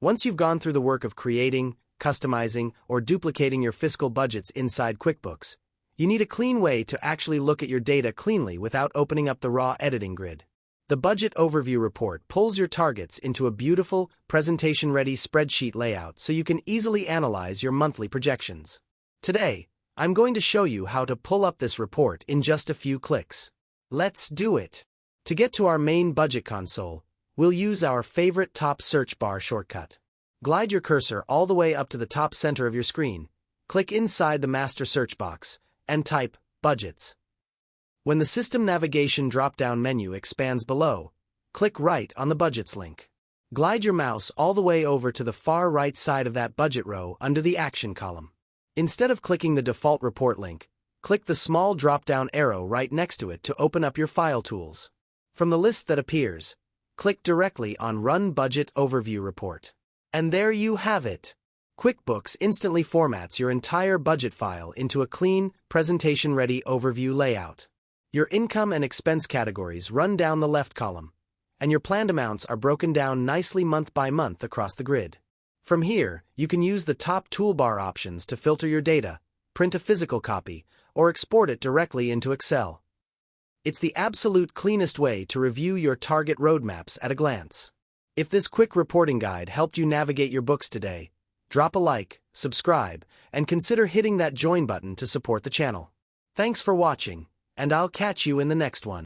Once you've gone through the work of creating, customizing, or duplicating your fiscal budgets inside QuickBooks, you need a clean way to actually look at your data cleanly without opening up the raw editing grid. The Budget Overview Report pulls your targets into a beautiful, presentation-ready spreadsheet layout so you can easily analyze your monthly projections. Today, I'm going to show you how to pull up this report in just a few clicks. Let's do it! To get to our main budget console, we'll use our favorite top search bar shortcut. Glide your cursor all the way up to the top center of your screen, click inside the master search box, and type Budgets. When the System Navigation drop-down menu expands below, click right on the Budgets link. Glide your mouse all the way over to the far right side of that budget row under the Action column. Instead of clicking the default report link, click the small drop-down arrow right next to it to open up your file tools. From the list that appears, click directly on Run Budget Overview Report. And there you have it! QuickBooks instantly formats your entire budget file into a clean, presentation-ready overview layout. Your income and expense categories run down the left column, and your planned amounts are broken down nicely month by month across the grid. From here, you can use the top toolbar options to filter your data, print a physical copy, or export it directly into Excel. It's the absolute cleanest way to review your target roadmaps at a glance. If this quick reporting guide helped you navigate your books today, drop a like, subscribe, and consider hitting that join button to support the channel. Thanks for watching, and I'll catch you in the next one.